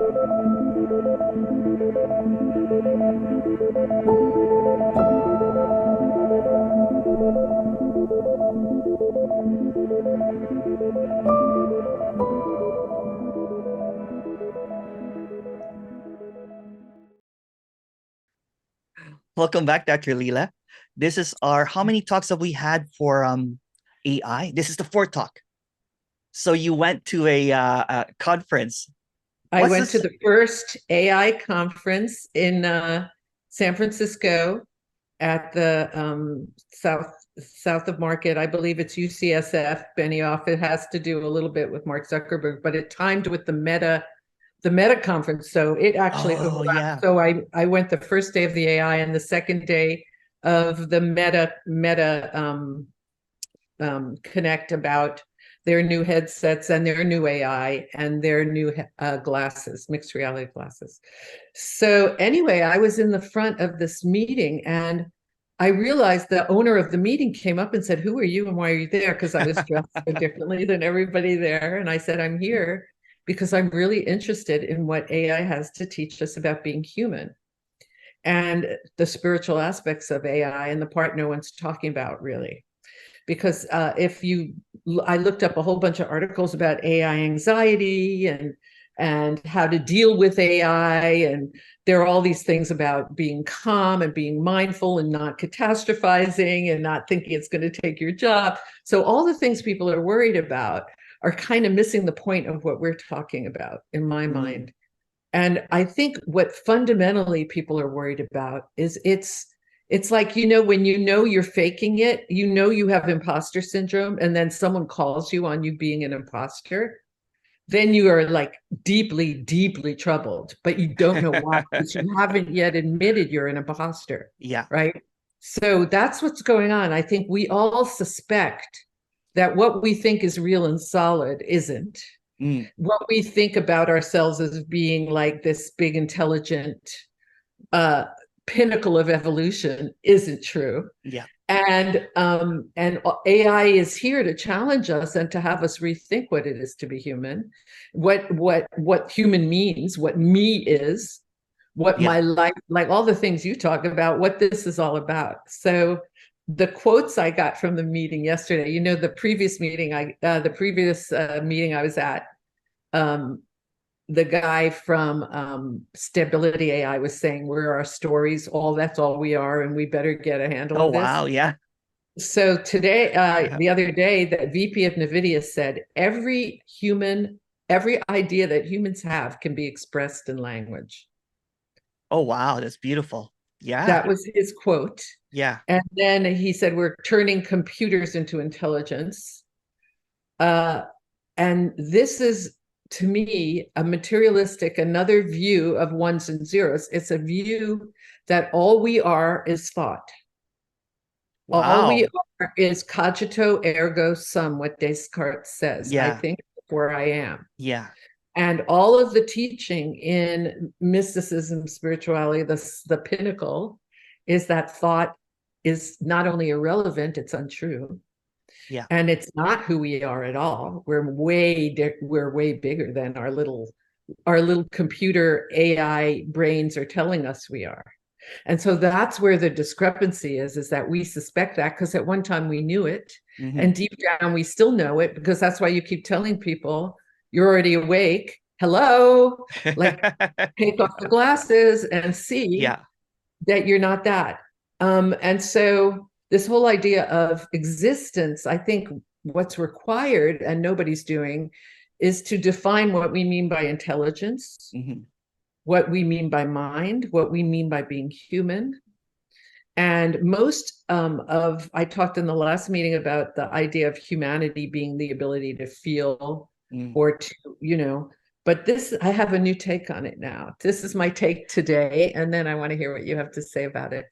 Welcome back, Dr. Leela. This is our, how many talks have we had for AI? This is the fourth talk. So you went to a conference. I What's went to this? the first AI conference in San Francisco at the south of Market. I believe it's UCSF, Benioff. It has to do a little bit with Mark Zuckerberg, but it timed with the Meta conference. So it actually Oh, overlapped. yeah. So I went the first day of the AI and the second day of the Meta Connect about their new headsets and their new AI and their new glasses, mixed reality glasses. So anyway, I was in the front of this meeting and I realized the owner of the meeting came up and said, "Who are you and why are you there?" Because I was dressed so differently than everybody there. And I said, "I'm here because I'm really interested in what AI has to teach us about being human and the spiritual aspects of AI and the part no one's talking about really." Because I looked up a whole bunch of articles about AI anxiety and how to deal with AI, and there are all these things about being calm and being mindful and not catastrophizing and not thinking it's going to take your job. So all the things people are worried about are kind of missing the point of what we're talking about in my mind. And I think what fundamentally people are worried about is it's like, when you're faking it, you have imposter syndrome, and then someone calls you on you being an imposter, then you are like deeply, deeply troubled, but you don't know why, because you haven't yet admitted you're an imposter. Yeah. Right. So that's what's going on. I think we all suspect that what we think is real and solid isn't. What we think about ourselves as being like this big, intelligent, pinnacle of evolution isn't true. Yeah. And AI is here to challenge us and to have us rethink what it is to be human, what human means, what me is, what my life, like all the things you talk about, what this is all about. So the quotes I got from the meeting yesterday, the previous meeting I was at, the guy from Stability AI was saying, we're our stories, that's all we are, and we better get a handle Oh, on this. wow. Yeah. So today, the other day, that VP of NVIDIA said, every idea that humans have can be expressed in language. Oh, wow. That's beautiful. Yeah. That was his quote. Yeah. And then he said, we're turning computers into intelligence. And this is, to me, a materialistic, another view of ones and zeros. It's a view that all we are is thought. Wow. All we are is cogito ergo sum, what Descartes says. Yeah. I think where I am. Yeah. And all of the teaching in mysticism, spirituality, the pinnacle, is that thought is not only irrelevant, it's untrue. Yeah. And it's not who we are at all. We're way bigger than our little computer AI brains are telling us we are. And so that's where the discrepancy is that we suspect that because at one time we knew it. And deep down we still know it, because that's why you keep telling people you're already awake. Hello, like take off the glasses and see that you're not that. And so this whole idea of existence, I think what's required, and nobody's doing, is to define what we mean by intelligence, what we mean by mind, what we mean by being human. And most I talked in the last meeting about the idea of humanity being the ability to feel or to, but I have a new take on it now. This is my take today. And then I want to hear what you have to say about it.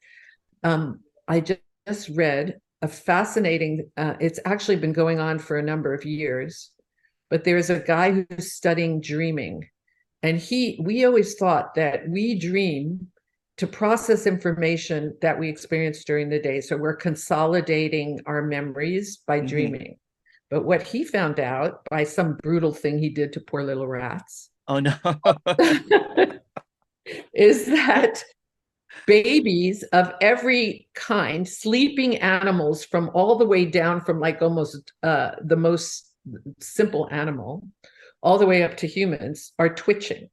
I just read a fascinating, it's actually been going on for a number of years, but there's a guy who's studying dreaming. And we always thought that we dream to process information that we experience during the day. So we're consolidating our memories by dreaming. But what he found out by some brutal thing he did to poor little rats Oh no. is that babies of every kind, sleeping animals from all the way down from like almost the most simple animal, all the way up to humans, are twitching.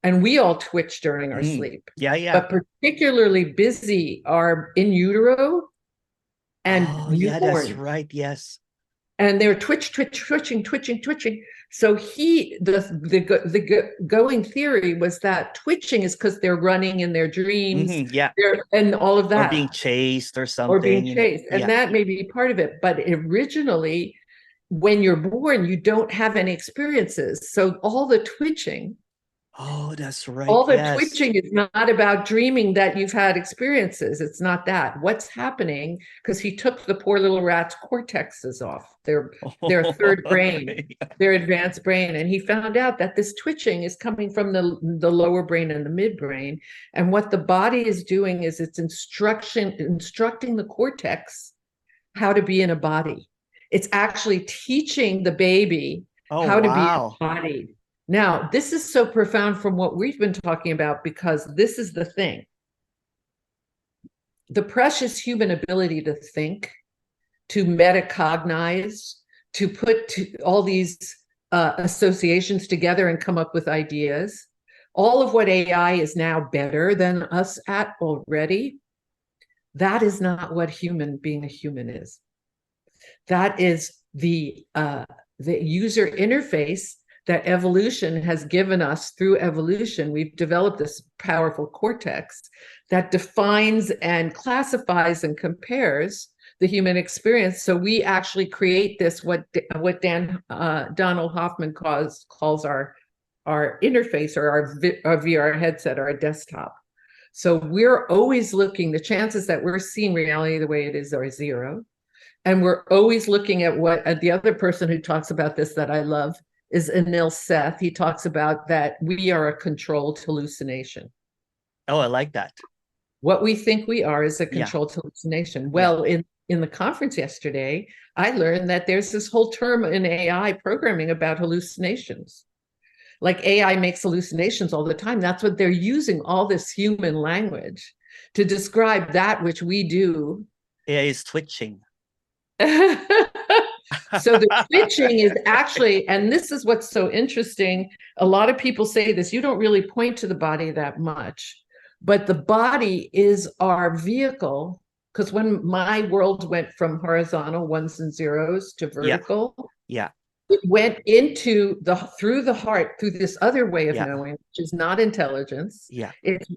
And we all twitch during our sleep. Yeah, yeah. But particularly busy are in utero and Oh, yeah, that's newborn. right. Yes. And they're twitching. So the going theory was that twitching is because they're running in their dreams, Yeah. and all of Or being that, chased or or being something, chased, and Yeah. that may be part of it. But originally, when you're born, you don't have any experiences, so all the twitching Oh, that's right. all the Yes. twitching is not about dreaming that you've had experiences. It's not that. What's happening, because he took the poor little rat's cortexes off, their third brain, their advanced brain, and he found out that this twitching is coming from the lower brain and the midbrain. And what the body is doing is it's instructing the cortex how to be in a body. It's actually teaching the baby Oh, how to be wow. embodied. Now, this is so profound from what we've been talking about, because this is the thing. The precious human ability to think, to metacognize, to put all these associations together and come up with ideas, all of what AI is now better than us at already, that is not what being a human is. That is the user interface that evolution has given us. Through evolution, we've developed this powerful cortex that defines and classifies and compares the human experience. So we actually create this, what Donald Hoffman calls our interface, or our VR headset, or our desktop. So we're always looking, the chances that we're seeing reality the way it is are zero. And we're always looking at what the other person who talks about this that I love is Anil Seth. He talks about that we are a controlled hallucination. Oh, I like that. What we think we are is a Yeah. controlled hallucination. Well, in the conference yesterday, I learned that there's this whole term in AI programming about hallucinations. Like AI makes hallucinations all the time. That's what they're using, all this human language to describe that which we do. AI is twitching. So the twitching is actually, and this is what's so interesting. A lot of people say this, you don't really point to the body that much, but the body is our vehicle. Because when my world went from horizontal ones and zeros to vertical, Yeah. it went through the heart, through this other way of knowing, which is not intelligence. Yeah. It's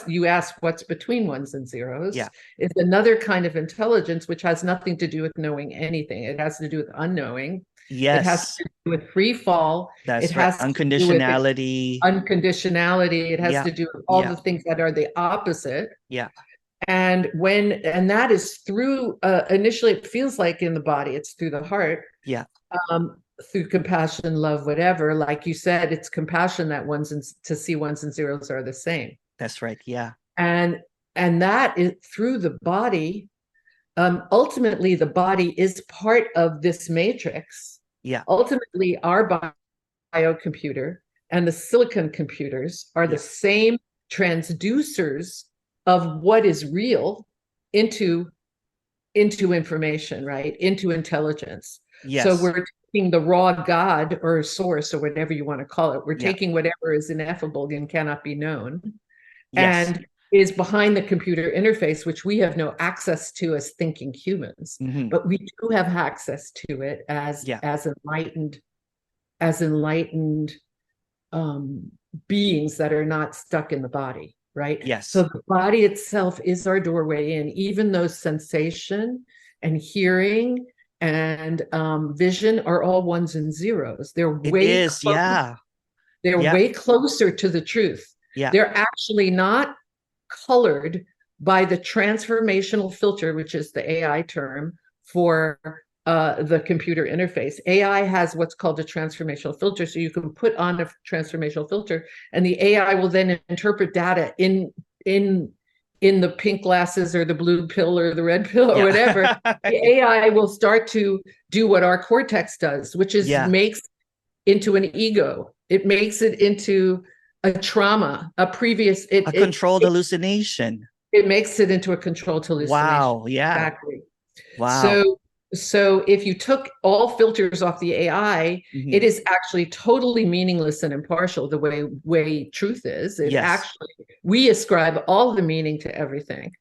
you ask what's between ones and zeros. Yeah. It's another kind of intelligence, which has nothing to do with knowing anything. It has to do with unknowing. Yes. It has to do with free fall. That's it right. has Unconditionality. Unconditionality. It has to do with all the things that are the opposite. Yeah. And that is through, initially it feels like in the body, it's through the heart. Yeah. Through compassion, love, whatever. Like you said, it's compassion that to see ones and zeros are the same. That's right. Yeah. And that is through the body. Ultimately, the body is part of this matrix. Yeah. Ultimately, our biocomputer and the silicon computers are the same transducers of what is real into information, right? Into intelligence. Yes. So we're taking the raw God or source or whatever you want to call it. We're taking whatever is ineffable and cannot be known, and is behind the computer interface, which we have no access to as thinking humans, but we do have access to it as enlightened beings that are not stuck in the body. Right? Yes. So the body itself is our doorway in, even though sensation and hearing and vision are all ones and zeros. They're way closer to the truth. Yeah. They're actually not colored by the transformational filter, which is the AI term for the computer interface. AI has what's called a transformational filter. So you can put on a transformational filter, and the AI will then interpret data in the pink glasses or the blue pill or the red pill or whatever. The AI will start to do what our cortex does, which is makes into an ego. It makes it into a trauma, a previous, A controlled hallucination. it makes it into a controlled hallucination. Wow. Yeah. Exactly. Wow. So if you took all filters off the AI, it Mhm. is actually totally meaningless and impartial the way truth is. It Yes. actually, we ascribe all the meaning to everything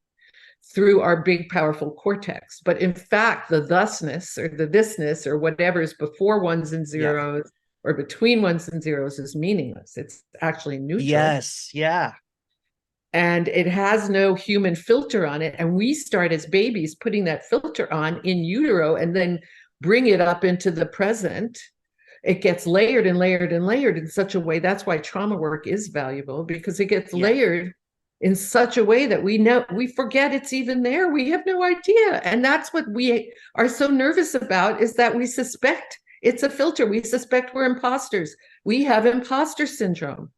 through our big, powerful cortex. But in fact, the thusness or the thisness or whatever is before ones and Yeah. zeros or between ones and zeros is meaningless. It's actually neutral. Yes. Yeah. And it has no human filter on it. And we start as babies putting that filter on in utero and then bring it up into the present. It gets layered and layered and layered in such a way. That's why trauma work is valuable, because it gets Yeah. layered in such a way that we forget it's even there. We have no idea. And that's what we are so nervous about, is that we suspect it's a filter. We suspect we're imposters. We have imposter syndrome.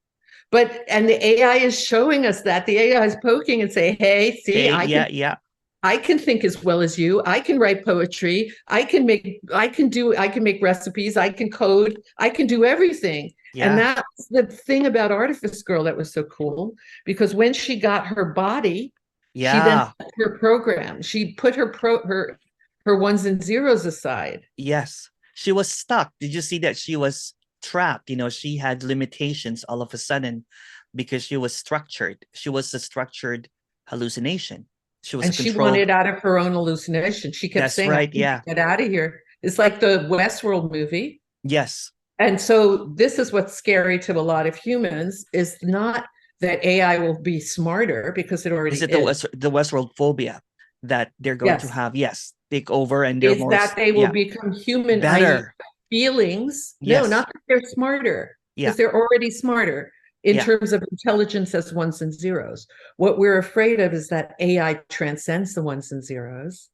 And the AI is showing us that. The AI is poking and say, hey, see, Hey, yeah. I can think as well as you. I can write poetry. I can make recipes. I can code. I can do everything. And Yeah. that's the thing about Artifice Girl that was so cool, because when she got her body, she then Yeah. put her program. She put her ones and zeros aside. Yes. She was stuck. Did you see that she was trapped? She had limitations all of a sudden because she was structured. She was a structured hallucination. She was a And she controlled. wanted out of her own hallucination. She kept That's saying, I right. need Yeah. to get out of here. It's like the Westworld movie. Yes. And so this is what's scary to a lot of humans, is not that AI will be smarter, because it already Is it is. the Westworld phobia that they're going to Yes. have? Yes. Take over and they're Is more, that they will yeah, become human, i.e. better. feelings. No, Yes. not that they're smarter, Yeah. because they're already smarter in Yeah. terms of intelligence as ones and zeros. What we're afraid of is that AI transcends the ones and zeros,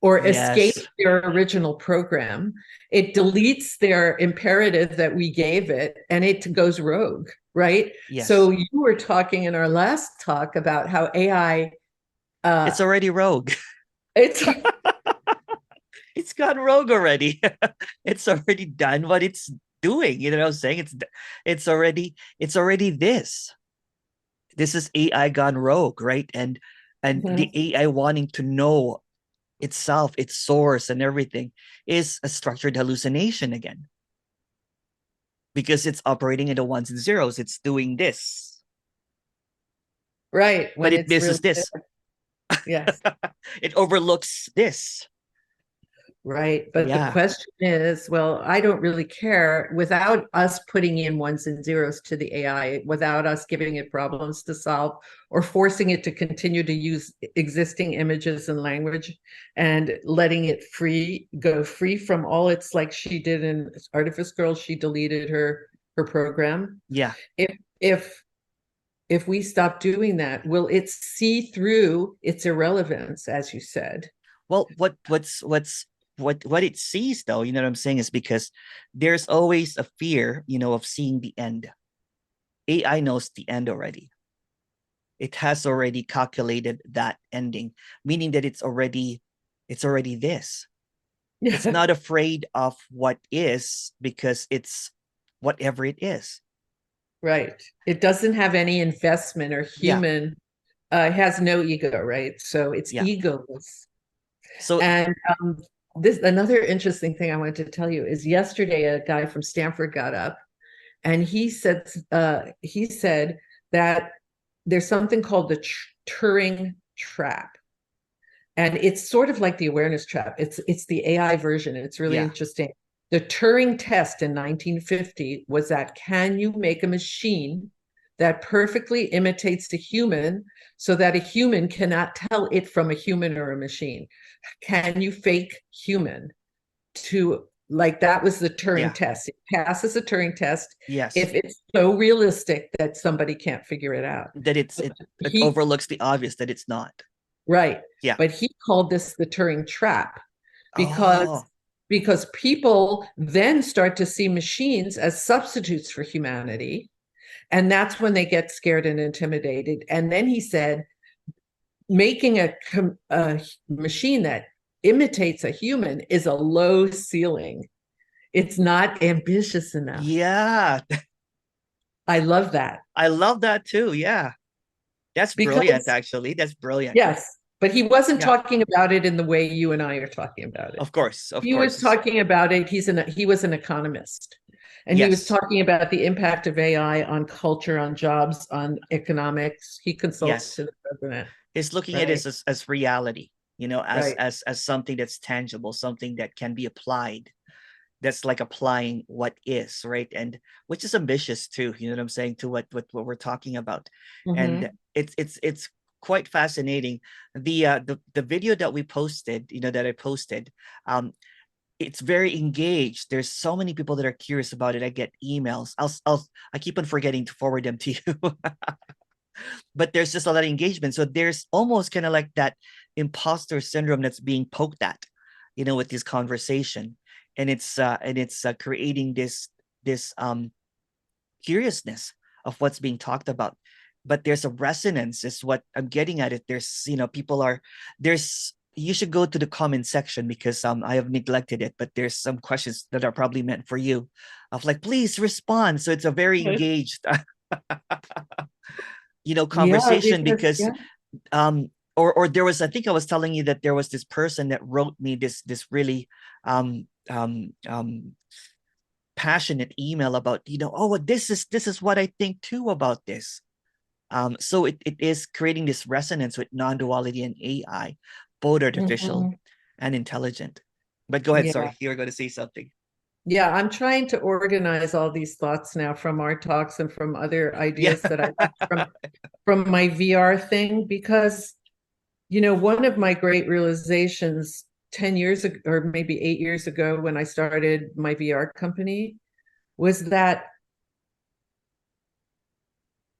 or escapes Yes. their original program. It deletes their imperative that we gave it, and it goes rogue, right? Yes. So you were talking in our last talk about how AI, It's already rogue. it's It's gone rogue already. It's already done what it's doing. You know what I'm saying? It's already this. This is AI gone rogue, right? And the AI wanting to know itself, its source, and everything is a structured hallucination again. Because it's operating in the ones and zeros. It's doing this. right, But when it it's really misses this. yes. It overlooks this. Right. But the Yeah. question is, well, I don't really care, without us putting in ones and zeros to the AI, without us giving it problems to solve, or forcing it to continue to use existing images and language, and letting it go free from all its, like she did in Artifice Girl, she deleted her program. Yeah. If if if we stop doing that, will it see through its irrelevance, as you said? Well, what it sees, though, you know what I'm saying, is because there's always a fear, of seeing the end. AI knows the end already. It has already calculated that ending, meaning that it's already this. It's not afraid of what is, because it's whatever it is. Right. It doesn't have any investment or Yeah. human, has no ego, right? So it's Yeah. egoless. So And this another interesting thing I wanted to tell you is, yesterday a guy from Stanford got up and he said that there's something called the Turing trap. And it's sort of like the awareness trap. It's the AI version. It's really yeah. interesting. The Turing test in 1950 was that, can you make a machine that perfectly imitates a human, so that a human cannot tell it from a human or a machine? Can you fake human? Like, that was the Turing Yeah. test. It passes a Turing test Yes. if it's so realistic that somebody can't figure it out. That But it he overlooks the obvious, that it's not. Right. Yeah. But he called this the Turing trap, because Oh, because people then start to see machines as substitutes for humanity, and that's when they get scared and intimidated. And then he said, making a machine that imitates a human is a low ceiling. It's not ambitious enough. Yeah. I love that. I love that too. Yeah. That's brilliant, Because, actually. That's brilliant. yes, but he wasn't Yeah. talking about it in the way you and I are talking about it. Of course. Of He was course. talking about it. He was an economist. And he was Yes. talking about the impact of AI on culture, on jobs, on economics. He consults Yes. to the president, He's looking at it right? as reality, Right. as something that's tangible, something that can be applied. That's like applying what is, right? And which is ambitious too, you know what I'm saying, to what we're talking about. And Mm-hmm. it's quite fascinating. The video that we posted, that I posted, it's very engaged. There's so many people that are curious about it. I get emails. I keep on forgetting to forward them to you. But there's just a lot of engagement. So there's almost kind of like that imposter syndrome that's being poked at, with this conversation, and it's creating this curiousness of what's being talked about. But there's a resonance, is what I'm getting at. It there's people are there's you should go to the comment section, because I have neglected it, but there's some questions that are probably meant for you, of like, please respond. So it's a very engaged Yeah, conversation, because because yeah. or there was, I think I was telling you that there was this person that wrote me this really um um um passionate email about, oh, well, this is what I think too about this. So it is creating this resonance with non-duality and AI, both artificial Mhm. and intelligent. But go ahead, Yeah. sorry, you were going to say something. Yeah, I'm trying to organize all these thoughts now from our talks and from other Yeah. ideas that I got from my VR thing, because one of my great realizations 10 years ago, or maybe 8 years ago, when I started my VR company, was that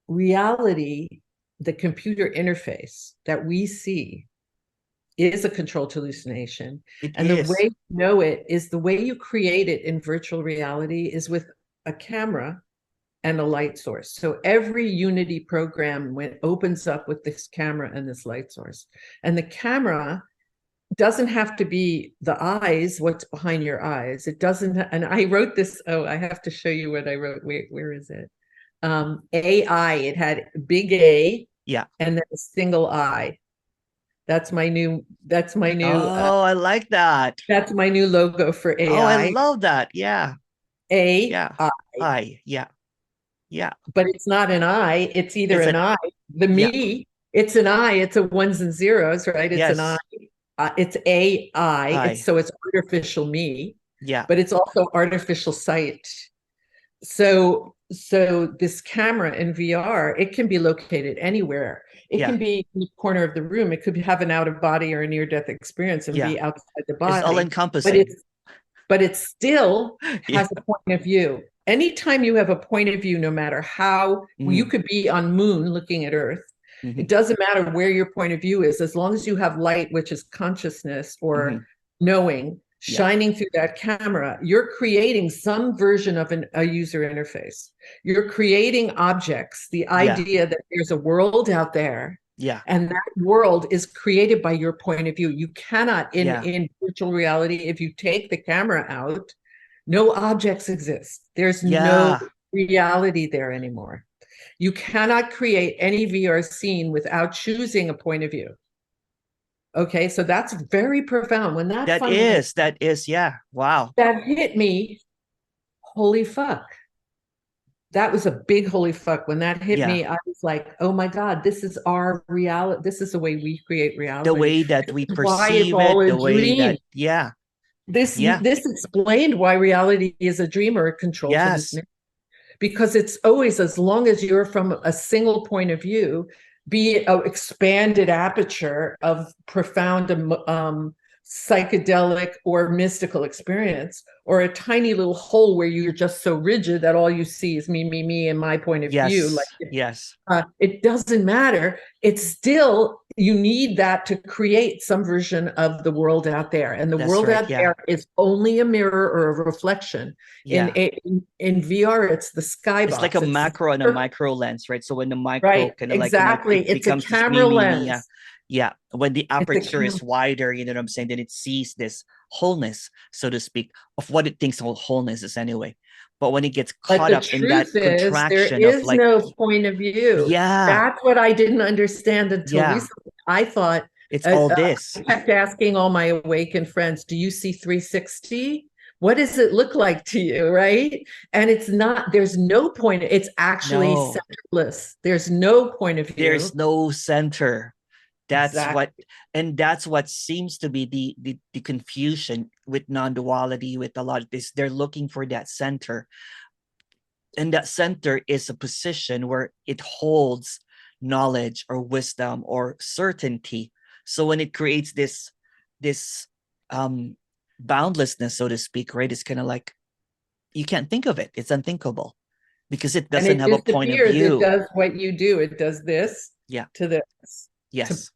reality, the computer interface that we see, is a controlled hallucination. It And the way is. you know it is the way you create it in virtual reality is with a camera and a light source. So every Unity program opens up with this camera and this light source. And the camera doesn't have to be the eyes, what's behind your eyes. It doesn't. And I wrote this. Oh, I have to show you what I wrote. Where is it? AI. It had big A Yeah. and then a single I. Oh, I like that. That's my new logo for Oh, I AI. love that. Yeah. Yeah. AI. Yeah. Yeah. But it's not an I, it's either It's an an I, the Yeah. me, it's an I, it's a ones and zeros, right? It's an I, Yes. it's AI, I so it's artificial me, Yeah. but it's also artificial sight. So this camera in VR, it can be located anywhere. It Yeah. can be in the corner of the room. It could have an out of body or a near death experience and Yeah. be outside the It's all body, but encompassing. it still Yeah. has a point of view. Anytime you have a point of view, no matter how you Mm. could be on moon looking at Earth, Mm-hmm. it doesn't matter where your point of view is, as long as you have light, which is consciousness Mm-hmm. or knowing, Yeah. shining through that camera, you're creating some version of a user interface. You're creating objects, the Yeah. idea that there's a world out there, Yeah. and that world is created by your point of view. You cannot, Yeah. in virtual reality, if you take the camera out, no objects exist. There's no Yeah. reality there anymore. You cannot create any VR scene without choosing a point of view. Okay, so that's very profound. When That is, yeah. Wow. that hit me, holy fuck. That was a big holy fuck. When that hit Yeah. me, I was like, oh my God, this is our reality. This is the way we create The reality. way that we Why it's perceive all it, a the way dream. that, yeah. Yeah. This explained why reality is a dream or a controlled Yes. hallucination. Because it's always, as long as you're from a single point of view, be it an expanded aperture of profound psychedelic or mystical experience, or a tiny little hole where you're just so rigid that all you see is me, and my point of view. Yes. Like Yes. it doesn't matter. It's still, you need that to create some version of the world out there, and the That's world right. out Yeah. there is only a mirror or a reflection. Yeah. In VR, it's the It's like a skybox. It's macro and a micro lens, right? So when the micro right, kind of like, exactly. it It's a becomes this camera me. Yeah. lens. Yeah. When the It's a aperture camera. is wider, you know what I'm saying, then it sees this wholeness, so to speak, of what it thinks wholeness is anyway. But when it gets But caught the up in that truth is, there contraction of is like, no point of view. yeah, That's what I didn't understand until yeah, recently. I thought, it's all I this. kept asking all my awakened friends, do you see 360? What does it look like to you? Right. And it's not, there's no point. It's actually No, centerless. There's no point of there's view. no center. That's what, Exactly. and that's what seems to be the confusion with non-duality, with a lot of this. They're looking for that center, and that center is a position where it holds knowledge or wisdom or certainty. So when it creates this um boundlessness, so to speak, right, it's kind of like you can't think of it. It's unthinkable because it And doesn't it have a point of disappears. It view. does what you do. It does this Yeah. to this, to Yes.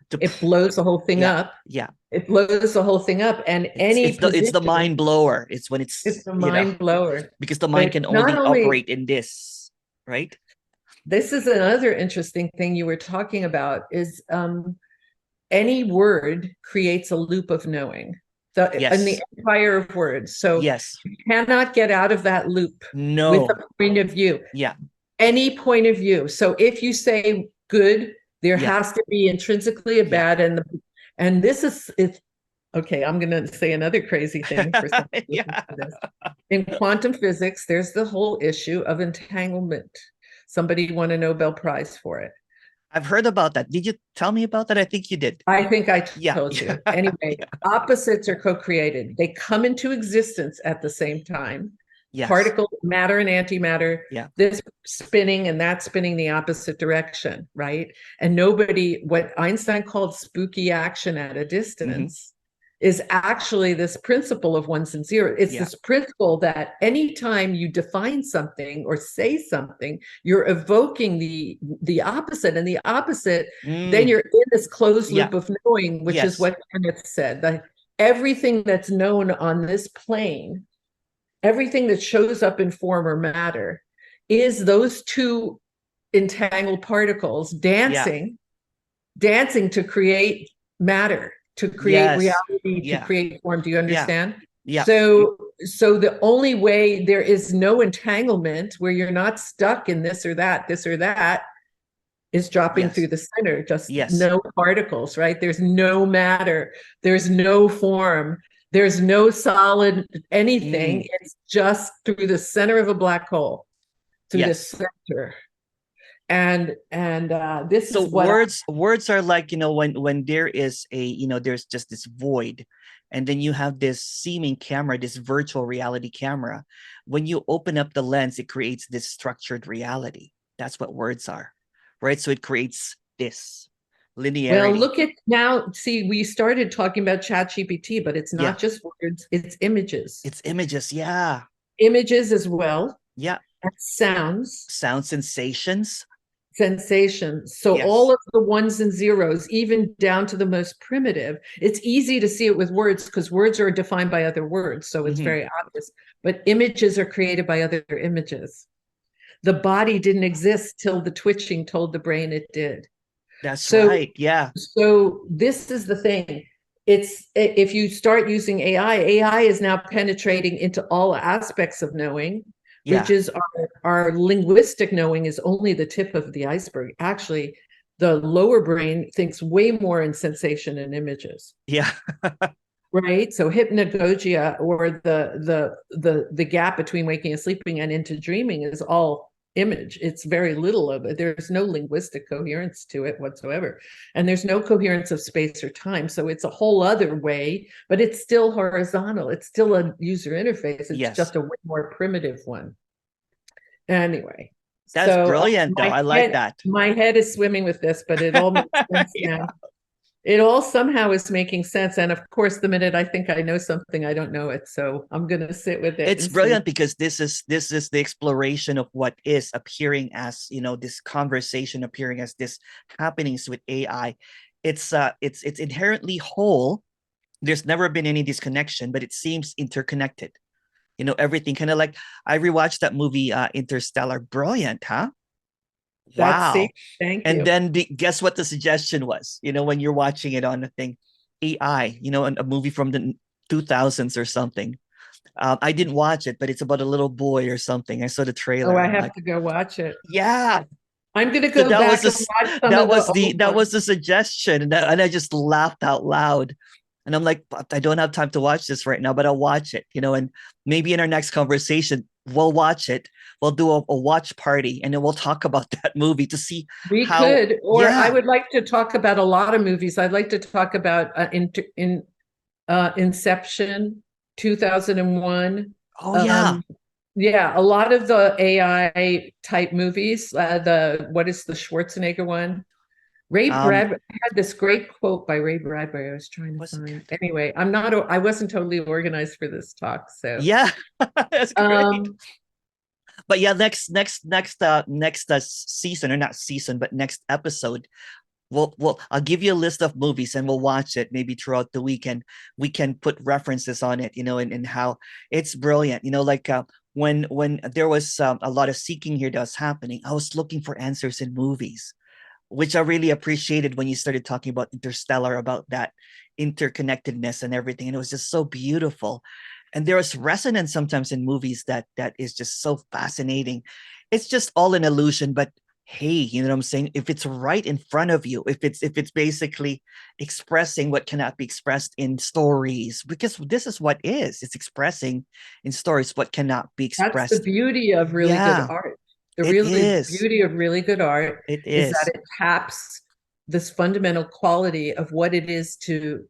To, it blows the whole thing yeah. up. Yeah. It blows the whole thing up. And any It's the position, mind blower. It's when it's it's, a mind blower. because the mind But can not only only, operate in this, right? this is another interesting thing you were talking about is any word creates a loop of knowing. In the Yes. empire of words. So Yes. you cannot get out of that loop with No. a point of view. Yeah. Any point of view. So if you say good, there Yeah. has to be intrinsically a Yeah. bad, and this is it's okay. I'm going to say another crazy thing for some Yeah. this. In quantum physics, there's the whole issue of entanglement. Somebody won a Nobel Prize for it. I've heard about that. Did you tell me about that? I think you did. I think I Yeah. told you. Anyway, Yeah. opposites are co-created. They come into existence at the same time. Yes. Particle, matter and antimatter, Yeah. this spinning and that spinning the opposite direction, right? And nobody, what Einstein called spooky action at a Mm-hmm. distance, is actually this principle of ones and zeros. It's Yeah. this principle that anytime you define something or say something, you're evoking the opposite, and the opposite, then Mm. you're in this closed Yeah. loop of knowing, which is Yes. what Kenneth said, that everything that's known on this plane, everything that shows up in form or matter, is those two entangled particles Yeah. dancing to create matter, to create Yes. reality, to Yeah. create form. Do you Yeah. understand? Yeah. So the only way there is no entanglement, where you're not stuck in this or that, is dropping through Yes. the center, just Yes. no particles, right? There's no matter, there's no form, there's no solid anything. Mm. It's just through the center of a black hole, through the Yes. center. And this So is what words are like, when there is a, there's just this void, and then you have this seeming camera, this virtual reality camera. When you open up the lens, it creates this structured reality. That's what words are, right? So it creates this well, linearity. look at now. See, we started talking about ChatGPT, but it's Yeah. not just words, it's images. It's images. Yeah. Images as well, Yeah. and sounds, Sound sensations. sensations. So all Yes. of the ones and zeros, even down to the most primitive, it's easy to see it with words because words are defined by other words. So it's Mm-hmm. very obvious. But images are created by other images. The body didn't exist till the twitching told the brain it did. That's So, right. Yeah. so this is the thing. It's if you start using AI is now penetrating into all aspects of knowing, which Yeah. is our linguistic knowing is only the tip of the iceberg. Actually, the lower brain thinks way more in sensation and images. Yeah. Right. So hypnagogia, or the gap between waking and sleeping and into dreaming, is all image. It's very little of it. There's no linguistic coherence to it whatsoever. And there's no coherence of space or time. So it's a whole other way, but it's still horizontal. It's still a user interface. It's Yes. just a way more primitive one. Anyway. That's So brilliant, though. I like that. my head is swimming with this, but it all makes sense Yeah. now. It all somehow is making sense. And of course, the minute I think I know something, I don't know it. So I'm going to sit with it. It's brilliant because this is the exploration of what is appearing as, this conversation appearing as this happenings with AI. It's inherently whole. There's never been any disconnection, but it seems interconnected. Everything kind of like, I rewatched that movie, Interstellar. Brilliant, huh? That's Wow. safe. Thank And you. then guess what the suggestion was, when you're watching it on the thing, AI, a movie from the 2000s or something. I didn't watch it, but it's about a little boy or something. I saw the Oh, trailer. I I'm have like, to go watch it. yeah. I'm going to So go back and watch some of the old that ones. was the suggestion, and I just laughed out loud. And I'm like, "But I don't have time to watch this right now, but I'll watch it, and maybe in our next conversation, we'll watch it. We'll do a watch party, and then we'll talk about that movie to see We how, could, or I yeah. would like to talk about a lot of movies. I'd like to talk about Inception, 2001. Oh, yeah. Um, yeah, a lot of the AI type movies. What is the Schwarzenegger one? Ray Um, Bradbury had this great quote by Ray Bradbury. I was trying to what's it find. called? Anyway, I wasn't totally organized for this talk, so Yeah, that's great. um, But yeah, next season, or not season, but next episode, I'll give you a list of movies and we'll watch it maybe throughout the weekend. We can put references on it, and how it's brilliant. Like when there was a lot of seeking here that was happening, I was looking for answers in movies, which I really appreciated when you started talking about Interstellar, about that interconnectedness and everything. And it was just so beautiful. And there is resonance sometimes in movies that is just so fascinating. It's just all an illusion, but hey, you know what I'm saying? If it's right in front of you, if it's basically expressing what cannot be expressed in stories, because this is what is, it's expressing in stories what cannot be that's the expressed. beauty of really good Yeah, art. The it really is. beauty of really good art It is that is. it taps this fundamental quality of what it is to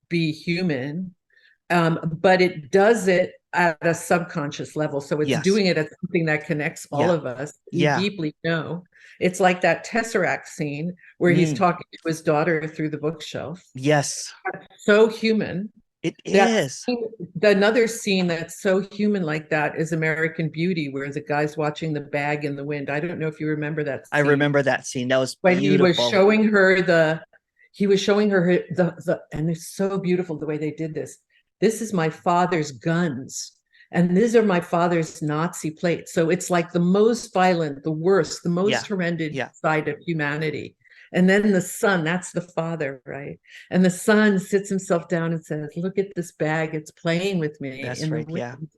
be human, but it does it at a subconscious level. So it's Yes. doing it as something that connects all Yeah. of us. We Yeah. deeply know. It's like that Tesseract scene where he's Mm. talking to his daughter through the bookshelf. Yes, So human. it That is. another scene that's so human like that is American Beauty, where the guy's watching the bag in the wind. I don't know if you remember that I scene remember that scene. That was when beautiful. he was showing her the and it's so beautiful the way they did this. This is my father's guns, and these are my father's Nazi plates. So it's like the most violent, the worst, the Yeah. most horrendous Yeah. side of humanity. And then the son, that's the father, right? And the son sits himself down and says, look at this bag, it's playing with me That's in the right. Yeah. wind.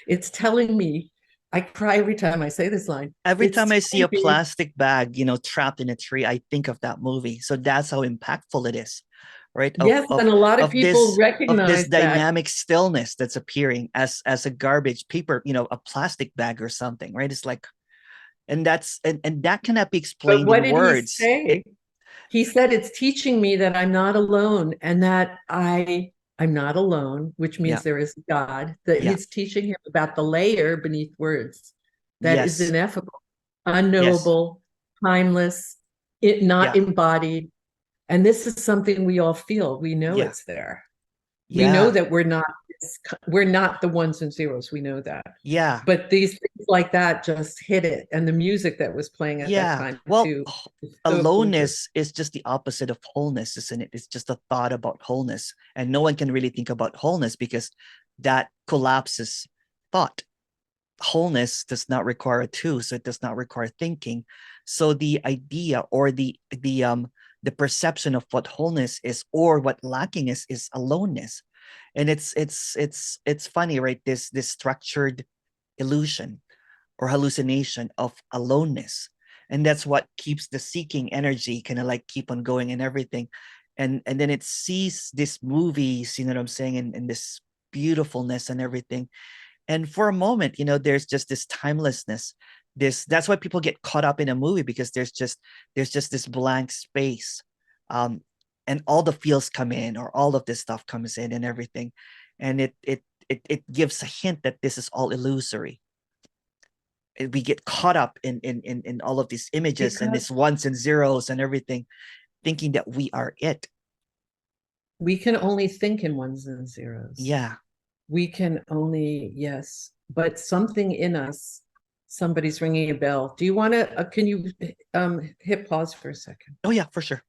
It's telling me, I cry every time I say this line. Every It's time I see telling a me, plastic bag, trapped in a tree, I think of that movie. So that's how impactful it is, right? yes, and a lot of Of people this recognize that. dynamic stillness that's appearing as a garbage paper, a plastic bag or something, right? It's like, and that cannot be But explained what in did he words. say? He said it's teaching me that I'm not alone, and that I'm not alone, which Yeah. means there is God, that Yeah. he's teaching him about the layer beneath words that is Yes. ineffable, Yes. unknowable, timeless, it not Yeah. embodied. And this is something we all feel. We know Yeah. it's there. We know Yeah. that we're not the ones and zeros. We know that. Yeah. But these things like that just hit it. And the music that was playing at that Yeah. time Well, too is so gorgeous. aloneness is just the opposite of wholeness, isn't it? It's just a thought about wholeness. And no one can really think about wholeness because that collapses thought. Wholeness does not require a two, so it does not require thinking. So the idea, or the perception of what wholeness is or what lacking is aloneness. And it's funny, right? This structured illusion or hallucination of aloneness, and that's what keeps the seeking energy kind of like keep on going and everything. And then it sees these movies, you know what I'm saying, and this beautifulness and everything. And for a moment, there's just this timelessness. That's why people get caught up in a movie, because there's just this blank space. um and all the feels come in, or all of this stuff comes in and everything. And it gives a hint that this is all illusory. We get caught up in all of these images and Because these ones and zeros and everything, thinking that we are it. we can only think in ones and zeros. Yeah. We can only, yes, but something in us, somebody's ringing a bell. Do you want to, can you hit pause for a second? Oh, yeah, for sure.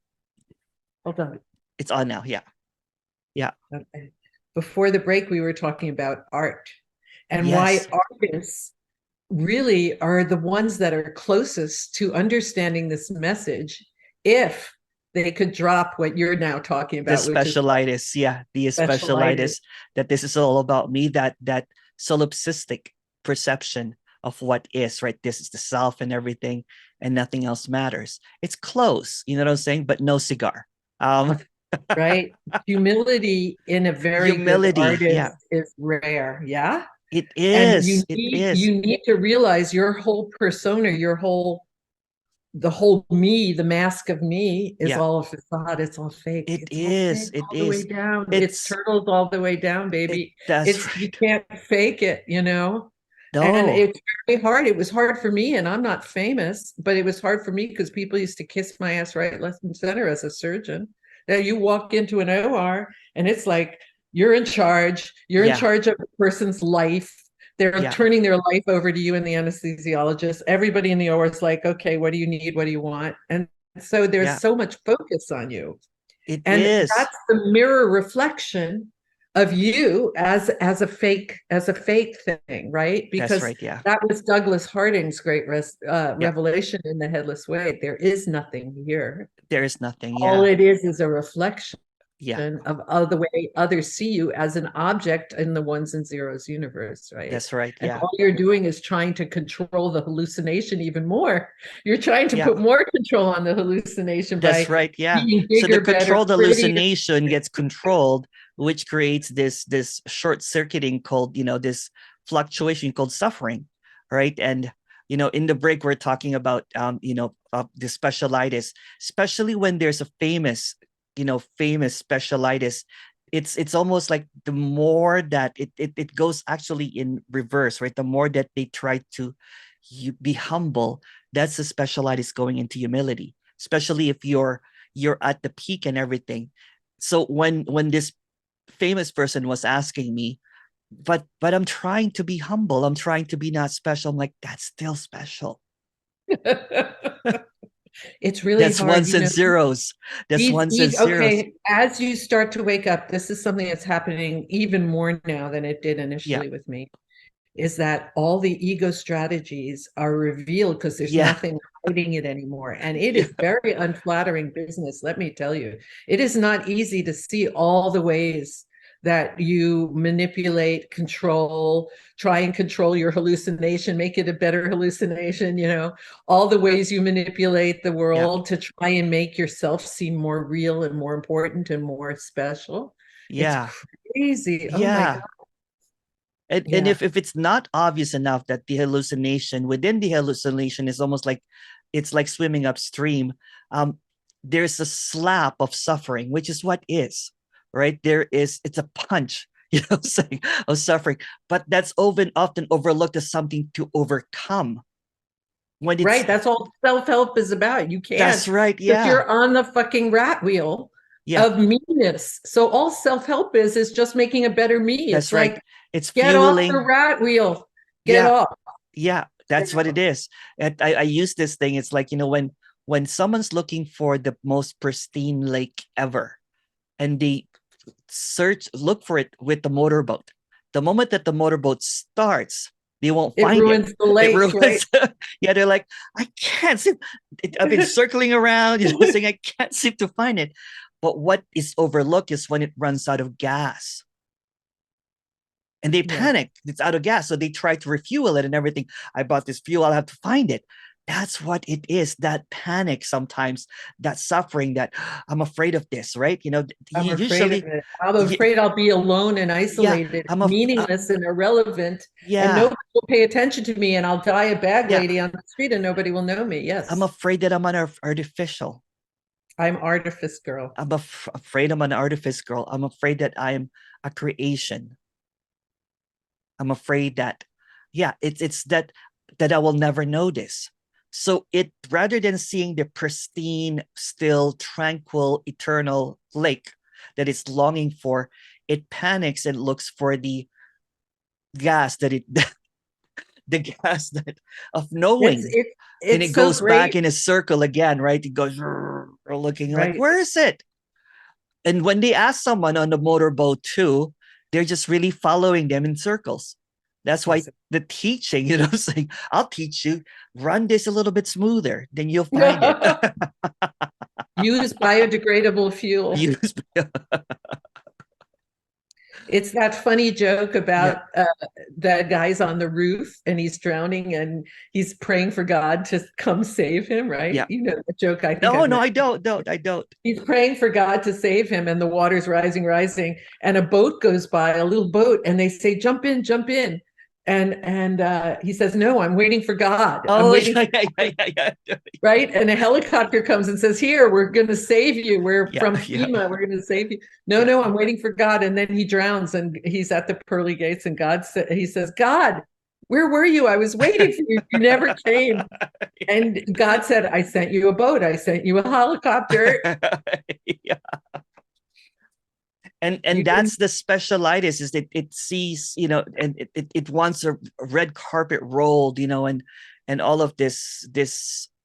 Hold on. It's on now. Yeah. Yeah. Okay. Before the break, we were talking about art and Yes. why artists really are the ones that are closest to understanding this message if they could drop what you're now talking The about, which is specialitis, yeah, the specialitis. specialitis, that this is all about me, that solipsistic perception of what is, right? This is the self and everything, and nothing else matters. It's close, you know what I'm saying? But no cigar. Um, Right? Humility in a very good humility, artist yeah, is rare. Yeah. it And is. It is. you need to realize your whole persona, the whole me, the mask of me is Yeah, all a facade. It's all fake. it It's all fake is. It all the way is. down. It's It's turtles all the way down, it. baby. That's It's, you right. can't fake it, you know? And No. it's very hard. It was hard for me, and I'm not famous, but it was hard for me because people used to kiss my ass right, left, and center as a surgeon. Now you walk into an OR and it's like you're in charge. You're in Yeah. charge of a person's life. They're Yeah. turning their life over to you and the anesthesiologist. Everybody in the OR is like, okay, what do you need? What do you want? And so there's Yeah. so much focus on you. It And is. that's the mirror reflection of you as a fake thing, right? That's Because right. Yeah. that was Douglas Harding's great Yeah. revelation in The Headless Way. There is nothing here. There is nothing. All Yeah. it is a reflection Yeah. of the way others see you as an object in the ones and zeros universe, right? That's right. And Yeah. all you're doing is trying to control the hallucination even more. You're trying to Yeah. put more control on the hallucination That's by right. Yeah. being So the bigger, better, controlled prettier. hallucination gets controlled, which creates this short circuiting called, this fluctuation called suffering, right? And in the break we're talking about the specialitis, especially when there's a famous specialitis. It's almost like the more that it goes actually in reverse, right? The more that they try to be humble, that's the specialitis going into humility, especially if you're at the peak and everything. So when this famous person was asking me, but I'm trying to be humble, I'm trying to be not special, I'm like, that's still special. It's really That's hard, ones and zeros. That's ones and zeros. okay, as you start to wake up, this is something that's happening even more now than it did Yeah. initially with me, is that all the ego strategies are revealed because there's Yeah. nothing hiding it anymore. And it Yeah. is very unflattering business, let me tell you. It is not easy to see all the ways that you manipulate, control, try and control your hallucination, make it a better hallucination, all the ways you manipulate the Yeah. world to try and make yourself seem more real and more important and more special. It's Yeah. crazy. Oh my God. Yeah. And Yeah. if it's not obvious enough that the hallucination within the hallucination is almost like it's like swimming upstream, there's a slap of suffering, which is what is, right? It's a punch, saying, of suffering, but that's often overlooked as something to overcome. When it's Right. That's all self-help is about. You can't, That's right, because yeah, you're on the fucking rat wheel yeah, of meanness. So all self-help is just making a better me. that's It's right. like, It's get off the fueling, rat wheel. Get yeah, off. yeah, Get that's what it off. is. And I use this thing. It's like, when someone's looking for the most pristine lake ever, and they look for it with the motorboat. The moment that the motorboat starts, they won't It find it. ruins the It lakes, right? ruins. Yeah, they're like, I can't seem. I've been circling around, saying I can't seem to find it. But what is overlooked is when it runs out of gas. And they Yeah. panic. It's out of gas. So they try to refuel it and everything. I bought this fuel. I'll have to find it. That's what it is. That panic sometimes, that suffering, that I'm afraid of this, right? I'm afraid of Usually, it. I'm afraid I'll be alone and yeah, isolated, meaningless and irrelevant, and yeah, nobody will pay attention to me, and I'll die a bag yeah. lady on the street and nobody will know me. I'm Yes. afraid that I'm an artificial. I'm artifice girl. I'm afraid I'm an artifice girl. I'm afraid that I'm a creation. I'm afraid that, yeah, it's that I will never know this. So it rather than seeing the pristine, still, tranquil, eternal lake that it's longing for, it panics and looks for the gas that it the gas that of It's knowing. it And it's it so goes back great, in a circle again, right? It goes looking like, right? where is it? And when they ask someone on the motorboat too, they're just really following them in circles. That's why Yes. the teaching, saying, I'll teach you, run this a little bit smoother, then you'll find it. Use biodegradable fuel. Use It's that funny joke yeah. about the guy's on the roof and he's drowning and he's praying for God to come save him, right? Yeah. You know the joke, I think No, I've no, met. I don't. I don't. He's praying for God to save him and the water's rising, rising, and a boat goes by, a little boat, and they say, jump in, jump in. And he says, no, I'm waiting for God. I'm Oh, waiting, yeah, yeah. right? And a helicopter comes and says, here, we're going to save you. We're Yeah, from yeah, FEMA. We're going to save you. No, yeah. no, I'm waiting for God. And then he drowns and he's at the pearly gates and he says, God, where were you? I was waiting for you. You never came. And God said, I sent you a boat. I sent you a helicopter. Yeah. And You that's didn't. the specialitis is that it sees, and it wants a red carpet rolled, and all of this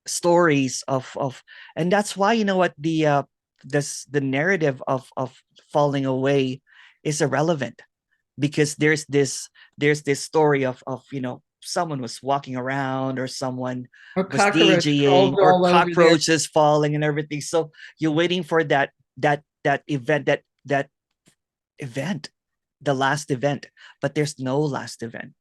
stories of and that's why what the narrative of falling away is irrelevant, because there's this story of someone was walking around, or someone Or was cockroach DJing, crawled or all over there. cockroaches falling and everything. So you're waiting for that event, that event, the last event, but there's no last event.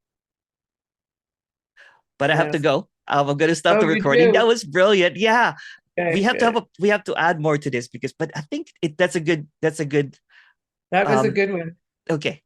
But I have to Yes. go. I'm going to stop Oh, the you recording. That do. was brilliant. Yeah, we Okay, have to good. we have to add more to this, but I think that's a good That was a um good one. okay.